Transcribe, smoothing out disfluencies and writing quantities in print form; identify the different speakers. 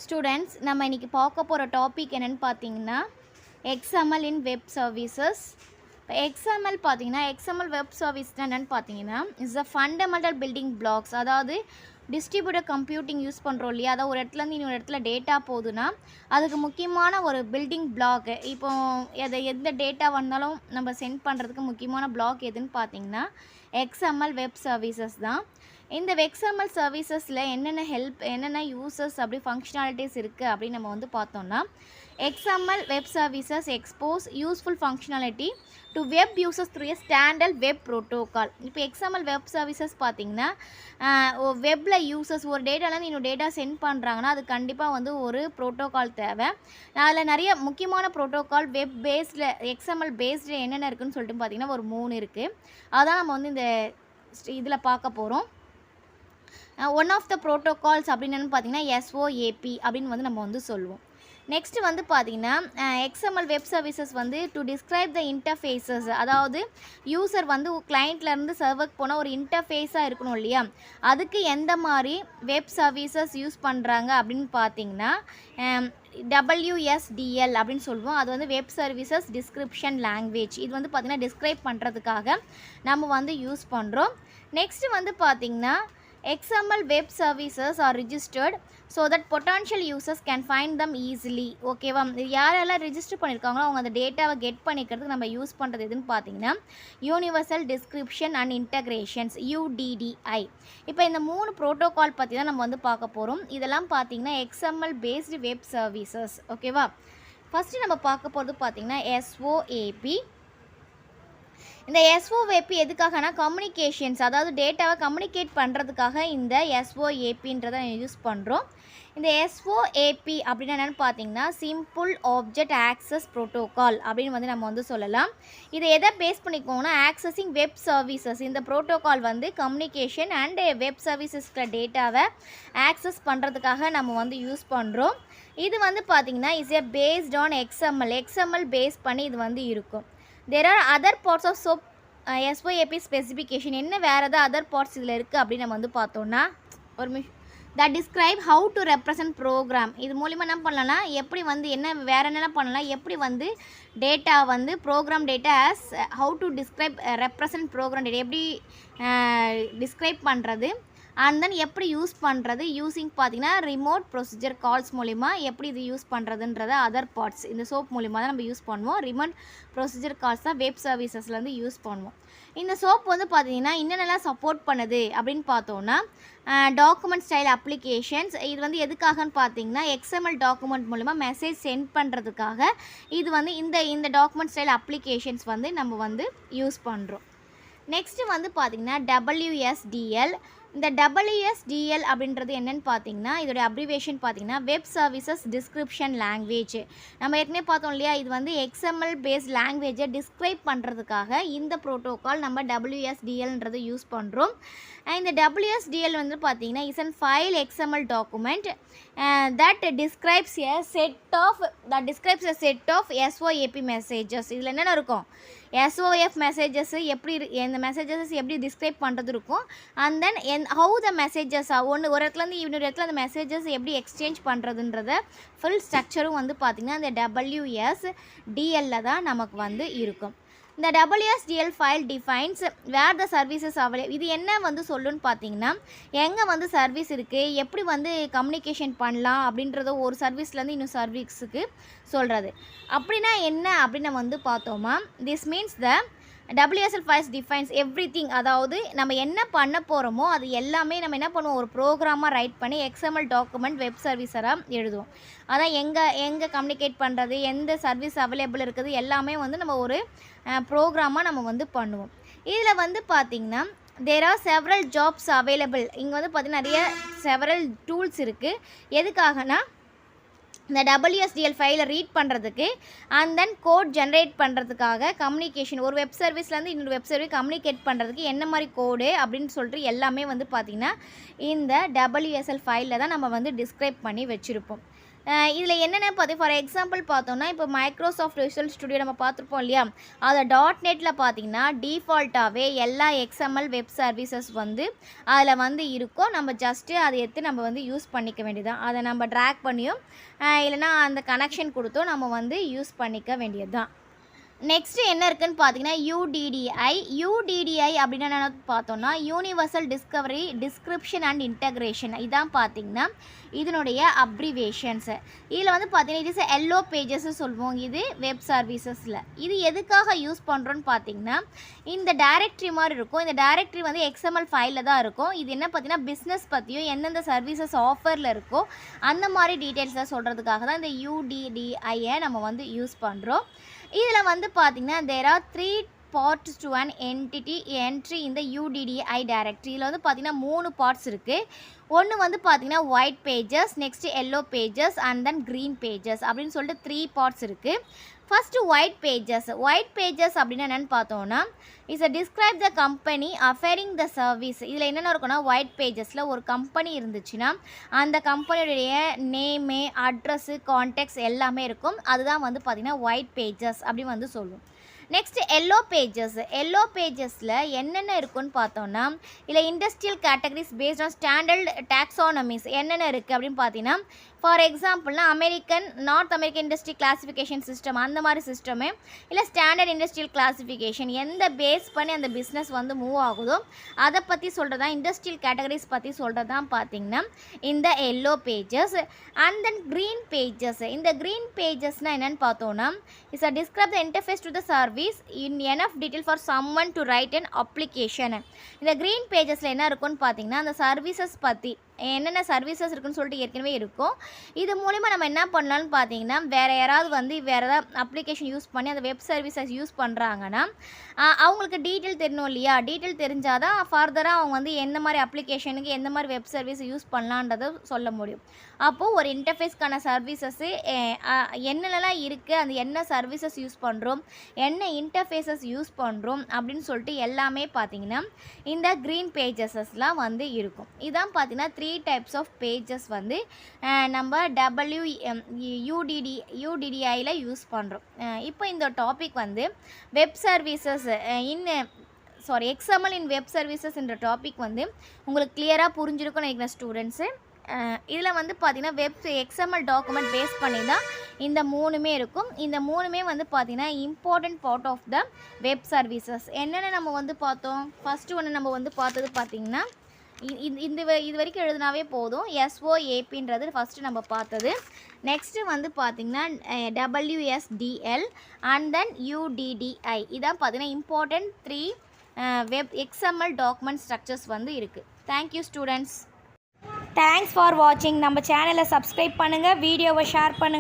Speaker 1: Students நம்ம இன்றைக்கி பார்க்க போகிற டாபிக் என்னென்னு பார்த்தீங்கன்னா XML இன் வெப் சர்வீசஸ். இப்போ எக்ஸ்எம்எல் பார்த்தீங்கன்னா எக்ஸ்எம்எல் வெப் சர்வீஸ் என்னென்னு பார்த்தீங்கன்னா is a fundamental building blocks. அதாவது டிஸ்ட்ரிபியூட்டர் கம்ப்யூட்டிங் யூஸ் பண்ணுறோம் இல்லையா, அதாவது ஒரு இடத்துலேருந்து இன்னொரு இடத்துல டேட்டா போகுதுன்னா அதுக்கு முக்கியமான ஒரு பில்டிங் பிளாக். இப்போ எந்த டேட்டா வந்தாலும் நம்ம சென்ட் பண்ணுறதுக்கு முக்கியமான பிளாக் எதுன்னு பார்த்தீங்கன்னா XML வெப் சர்வீசஸ் தான். இந்த XML சர்வீசஸில் என்னென்ன யூசஸ் அப்படி ஃபங்க்ஷனாலிட்டிஸ் இருக்குது அப்படின்னு நம்ம வந்து பார்த்தோம்னா, XML web services expose useful functionality to web users through a standard web protocol. இப்போ XML வெப் சர்வீசஸ் பார்த்திங்கன்னா வெப்பில் யூசர்ஸ் ஒரு டேட்டாலேருந்து இன்னொரு டேட்டா சென்ட் பண்ணுறாங்கன்னா அது கண்டிப்பாக வந்து ஒரு ப்ரோட்டோகால் தேவை. அதில் நிறைய முக்கியமான ப்ரோட்டோகால் வெப் பேஸ்டில் XML பேஸ்டில் என்னென்ன இருக்குதுன்னு சொல்லிட்டு பார்த்திங்கன்னா ஒரு 3 இருக்குது. அதான் நம்ம வந்து இந்த இதில் பார்க்க போகிறோம். ஒன் ஆஃப் த ப்ரோட்டோகால்ஸ் அப்படின்னு பார்த்தீங்கன்னா SOAP அப்படின்னு வந்து நம்ம வந்து சொல்லுவோம். நெக்ஸ்ட்டு வந்து பார்த்திங்கன்னா XML வெப் சர்வீசஸ் வந்து டு டிஸ்கிரைப் த இன்டர்ஃபேஸஸ். அதாவது யூசர் வந்து கிளைண்ட்லேருந்து சர்வருக்கு போனால் ஒரு இன்டர்ஃபேஸாக இருக்கணும் இல்லையா, அதுக்கு எந்த மாதிரி வெப் சர்வீசஸ் யூஸ் பண்ணுறாங்க அப்படின்னு பார்த்தீங்கன்னா WSDL அப்படின்னு சொல்லுவோம். அது வந்து வெப் சர்வீசஸ் டிஸ்கிரிப்ஷன் லாங்குவேஜ். இது வந்து பார்த்திங்கன்னா டிஸ்கிரைப் பண்ணுறதுக்காக நம்ம வந்து யூஸ் பண்ணுறோம். நெக்ஸ்ட்டு வந்து பார்த்திங்கன்னா XML web services are registered so that potential users can find them easily. ஓகேவா, யாரெல்லாம் ரிஜிஸ்டர் பண்ணியிருக்காங்களோ அவங்க அந்த டேட்டாவை கெட் பண்ணிக்கிறதுக்கு நம்ம யூஸ் பண்ணுறது எதுன்னு பார்த்தீங்கன்னா universal description and integrations UDDI. இப்போ இந்த 3 ப்ரோட்டோகால் பற்றி தான் நம்ம வந்து பார்க்க போகிறோம். இதெல்லாம் பார்த்தீங்கன்னா XML பேஸ்டு வெப் சர்வீசஸ். ஓகேவா, ஃபஸ்ட்டு நம்ம பார்க்க போகிறது பார்த்தீங்கன்னா SOAP. இந்த SOAP எதுக்காகனா கம்யூனிகேஷன்ஸ், அதாவது டேட்டாவை கம்யூனிகேட் பண்ணுறதுக்காக இந்த SOAPன்றதை யூஸ் பண்ணுறோம். இந்த SOAP அப்படின்னா என்னென்னு பார்த்தீங்கன்னா சிம்பிள் ஆப்ஜெக்ட் ஆக்சஸ் ப்ரோட்டோகால் அப்படின்னு வந்து நம்ம வந்து சொல்லலாம். இதை எதை பேஸ் பண்ணிக்கோங்கன்னா ஆக்சஸிங் வெப் சர்வீசஸ். இந்த ப்ரோட்டோகால் வந்து கம்யூனிகேஷன் அண்ட் வெப் சர்வீசஸ்க்கு டேட்டாவை ஆக்சஸ் பண்ணுறதுக்காக நம்ம வந்து யூஸ் பண்ணுறோம். இது வந்து பார்த்திங்கன்னா is a based on XML base பண்ணி இது வந்து இருக்கும். There are other parts of SOAP specification. என்ன வேறு ஏதாவது அதர் பார்ட்ஸ் இதில் இருக்குது அப்படின்னு நம்ம வந்து பார்த்தோன்னா that describe how to represent program. இது மூலிமா என்ன பண்ணலாம்னா எப்படி வந்து வேறு என்னென்ன பண்ணலாம், எப்படி வந்து டேட்டா வந்து program data as how to describe represent program data எப்படி டிஸ்கிரைப் பண்ணுறது அண்ட் தென் எப்படி யூஸ் பண்ணுறது யூஸிங் பார்த்திங்கன்னா ரிமோட் ப்ரொசீஜர் கால்ஸ் மூலிமா எப்படி இது யூஸ் பண்ணுறதுன்றத அதர் பார்ட்ஸ் இந்த சோப் மூலிமா தான் நம்ம யூஸ் பண்ணுவோம். ரிமோட் ப்ரொசீஜர் கால்ஸ் தான் வெப் சர்வீசஸ்லேருந்து யூஸ் பண்ணுவோம். இந்த சோப் வந்து பார்த்திங்கன்னா என்னென்னலாம் சப்போர்ட் பண்ணுது அப்படின்னு பார்த்தோன்னா டாக்குமெண்ட் ஸ்டைல் அப்ளிகேஷன்ஸ். இது வந்து எதுக்காகன்னு பார்த்தீங்கன்னா XML டாக்குமெண்ட் மூலிமா மெசேஜ் சென்ட் பண்ணுறதுக்காக இது வந்து இந்த டாக்குமெண்ட் ஸ்டைல் அப்ளிகேஷன்ஸ் வந்து நம்ம வந்து யூஸ் பண்ணுறோம். நெக்ஸ்ட்டு வந்து பார்த்திங்கன்னா WSDL. இந்த WSDL அப்படின்றது என்னென்னு பார்த்தீங்கன்னா இதோட அப்ரிவேஷன் பார்த்தீங்கன்னா வெப் சர்வீசஸ் டிஸ்கிரிப்ஷன் லாங்குவேஜ். நம்ம ஏற்கனவே பார்த்தோம் இல்லையா, இது வந்து XML பேஸ்ட் லாங்குவேஜை டிஸ்கிரைப் பண்ணுறதுக்காக இந்த ப்ரோட்டோகால் நம்ம WSDLன்றதை யூஸ் பண்ணுறோம். இந்த WSDL வந்து பார்த்தீங்கன்னா is an file XML document that describes a set of SOAP messages. இதில் என்னென்ன இருக்கும், SOAP மெசேஜஸ் எப்படி இந்த மெசேஜஸ் எப்படி டிஸ்கிரைப் பண்ணுறது இருக்கும், and then how the messages ஒரு இடத்துலேருந்து இன்னொரு இடத்துல அந்த மெசேஜஸ் எப்படி எக்ஸ்சேஞ்ச் பண்ணுறதுன்றத ஃபுல் ஸ்ட்ரக்சரும் வந்து பார்த்திங்கன்னா இந்த WSDLல தான் நமக்கு வந்து இருக்கும். இந்த WSDL file defines where the services available. இது என்ன வந்து சொல்லுன்னு பார்த்தீங்கன்னா எங்கே வந்து சர்வீஸ் இருக்குது, எப்படி வந்து கம்யூனிகேஷன் பண்ணலாம் அப்படின்றத ஒரு சர்வீஸ்லேருந்து இன்னும் சர்வீஸுக்கு சொல்கிறது. அப்படின்னா என்ன அப்படின்னு நம்ம வந்து பார்த்தோமா, this means the WSL files defines everything. அதாவது நம்ம என்ன பண்ண போகிறோமோ அது எல்லாமே நம்ம என்ன பண்ணுவோம், ஒரு ப்ரோக்ராமாக ரைட் பண்ணி XML டாக்குமெண்ட் வெப் சர்வீஸராக எழுதுவோம். அதான் எங்கே கம்யூனிகேட் பண்ணுறது, எந்த சர்வீஸ் அவைலபிள் இருக்குது எல்லாமே வந்து நம்ம ஒரு ப்ரோக்ராமாக நம்ம வந்து பண்ணுவோம். இதில் வந்து பார்த்திங்கன்னா there are several jobs available. இங்கே வந்து பார்த்திங்கன்னா நிறைய several டூல்ஸ் இருக்குது. எதுக்காகனா இந்த WSDL ஃபைலை ரீட் பண்ணுறதுக்கு அண்ட் தென் கோட் ஜென்ரேட் பண்ணுறதுக்காக கம்யூனிகேஷன் ஒரு வெப் சர்வீஸ்லேருந்து இன்னொரு வெப் சர்வீஸ் கம்யூனிகேட் பண்ணுறதுக்கு என்ன மாதிரி கோடு அப்படின்னு சொல்லிட்டு எல்லாமே வந்து பார்த்திங்கன்னா இந்த WSL ஃபைலில் தான் நம்ம வந்து டிஸ்கிரைப் பண்ணி வச்சுருப்போம். இதில் என்னென்ன ஃபார் எக்ஸாம்பிள் பார்த்தோம்னா இப்போ மைக்ரோசாஃப்ட் விசுவல் ஸ்டுடியோ நம்ம பார்த்துருப்போம் இல்லையா, அதை .NETல பார்த்தீங்கன்னா டிஃபால்ட்டாகவே எல்லா XML வெப் சர்வீசஸ் வந்து அதில் வந்து இருக்கும். நம்ம ஜஸ்ட்டு அதை எடுத்து நம்ம வந்து யூஸ் பண்ணிக்க வேண்டியதுதான். அதை நம்ம ட்ராக் பண்ணியும் இல்லைனா அந்த கனெக்ஷன் கொடுத்தோம் நம்ம வந்து யூஸ் பண்ணிக்க வேண்டியது தான். நெக்ஸ்ட்டு என்ன இருக்குதுன்னு பார்த்தீங்கன்னா UDDI அப்படின்னா என்ன பார்த்தோன்னா யூனிவர்சல் டிஸ்கிரிப்ஷன் அண்ட் இன்டகிரேஷன். இதான் பார்த்தீங்கன்னா இதனுடைய அப்ரிவேஷன்ஸு. இதில் வந்து பார்த்தீங்கன்னா இது எல்லோ பேஜஸ் சொல்லுவோம் இது வெப் சர்வீசஸில். இது எதுக்காக யூஸ் பண்ணுறோன்னு பார்த்தீங்கன்னா இந்த டைரக்டரி மாதிரி இருக்கும். இந்த டைரக்டரி வந்து XML ஃபைலில் தான் இருக்கும். இது என்ன பார்த்தீங்கன்னா பிஸ்னஸ் பற்றியும் எந்தெந்த சர்வீசஸ் ஆஃபரில் இருக்கோ அந்த மாதிரி டீட்டெயில்ஸை சொல்கிறதுக்காக தான் இந்த UDDIயை நம்ம வந்து யூஸ் பண்ணுறோம். இதில் வந்து பார்த்தீங்கன்னா there are 3 parts to an entry in the UDDI directory. இதில் வந்து பார்த்தீங்கன்னா 3 பார்ட்ஸ் இருக்குது. ஒன்று வந்து பார்த்தீங்கன்னா white pages, next yellow pages and then green pages அப்படின்னு சொல்லிட்டு 3 பார்ட்ஸ் இருக்குது. ஃபஸ்ட்டு ஒயிட் பேஜஸ் அப்படின்னா என்னென்னு பார்த்தோன்னா describe the company offering the service. இதில் என்னென்ன இருக்குன்னா ஒயிட் பேஜஸில் ஒரு கம்பெனி இருந்துச்சுன்னா அந்த கம்பெனியுடைய நேமு, அட்ரஸ்ஸு, கான்டாக்ட்ஸ் எல்லாமே இருக்கும். அதுதான் வந்து பார்த்திங்கன்னா ஒயிட் பேஜஸ் அப்படின்னு வந்து சொல்லுவோம். நெக்ஸ்ட் எல்லோ பேஜஸில் என்னென்ன இருக்குன்னு பார்த்தோன்னா இல்லை industrial categories based on standard taxonomies என்னென்ன இருக்குது அப்படின்னு பார்த்தீங்கன்னா ஃபார் எக்ஸாம்பிள்னா north American industry classification system அந்த மாதிரி சிஸ்டமு, இல்லை ஸ்டாண்டர்ட் இண்டஸ்ட்ரியல் கிளாஸிஃபிகேஷன் எந்த பேஸ் பண்ணி அந்த பிஸ்னஸ் வந்து மூவ் ஆகுதோ அதை பற்றி சொல்கிறது தான் இண்டஸ்ட்ரியல் கேட்டகரிஸ் பற்றி சொல்கிறது தான் பார்த்தீங்கன்னா இந்த yellow pages. And then green pages. இந்த க்ரீன் பேஜஸ்னால் என்னென்னு பார்த்தோன்னா describe the interface to the service in enough detail for summon to right an application. இந்த க்ரீன் பேஜஸில் என்ன இருக்குன்னு பார்த்தீங்கன்னா அந்த சர்வீசஸ் பற்றி என்னென்ன சர்வீசஸ் இருக்குன்னு சொல்லிட்டு ஏற்கனவே இருக்கும். இது மூலிமா நம்ம என்ன பண்ணலான்னு பார்த்தீங்கன்னா வேறு யாராவது வந்து வேறு ஏதாவது அப்ளிகேஷன் யூஸ் பண்ணி அந்த வெப் சர்வீசஸ் யூஸ் பண்ணுறாங்கன்னா அவங்களுக்கு டீட்டெயில் தெரியணும் இல்லையா, டீட்டெயில் தெரிஞ்சால் தான் ஃபர்தராக அவங்க வந்து எந்த மாதிரி அப்ளிகேஷனுக்கு எந்த மாதிரி வெப் சர்வீஸ் யூஸ் பண்ணலான்றதை சொல்ல முடியும். அப்போது ஒரு இன்டர்ஃபேஸ்க்கான சர்வீசஸ்ஸு என்னென்னலாம் இருக்குது, அந்த என்ன சர்வீசஸ் யூஸ் பண்ணுறோம், என்ன இன்டர்ஃபேஸஸ் யூஸ் பண்ணுறோம் அப்படின்னு சொல்லிட்டு எல்லாமே பார்த்தீங்கன்னா இந்த க்ரீன் பேஜஸஸ்லாம் வந்து இருக்கும். இதான் பார்த்தீங்கன்னா 3 types ஆஃப் பேஜஸ் வந்து நம்ம UDDIயில் யூஸ் பண்ணுறோம். இப்போ இந்த டாபிக் வந்து web services XML in web services என்ற டாபிக் வந்து உங்களுக்கு கிளியராக புரிஞ்சிருக்கும்னு நினைக்கிறேன் ஸ்டூடெண்ட்ஸு. இதில் வந்து பார்த்திங்கன்னா XML டாக்குமெண்ட் பேஸ் பண்ணி தான் இந்த 3மே இருக்கும். இந்த 3மே வந்து பார்த்திங்கன்னா important part of the web services. என்னென்ன நம்ம வந்து பார்த்தோம், ஃபஸ்ட்டு ஒன்று நம்ம வந்து பார்த்தது பார்த்திங்கன்னா இது வரைக்கும் எழுதினாவே போதும். SOAPன்றது ஃபஸ்ட்டு நம்ம பார்த்தது. நெக்ஸ்ட்டு வந்து பார்த்திங்கன்னா WSDL அண்ட் தென் UDDI. இதான் பார்த்திங்கன்னா இம்பார்ட்டண்ட் 3 XML டாக்குமெண்ட் ஸ்ட்ரக்சர்ஸ் வந்து இருக்குது. Thank you students. தேங்க்ஸ் ஃபார் வாட்சிங். நம்ம சேனலை சப்ஸ்கிரைப் பண்ணுங்கள், வீடியோவை ஷேர் பண்ணுங்கள்.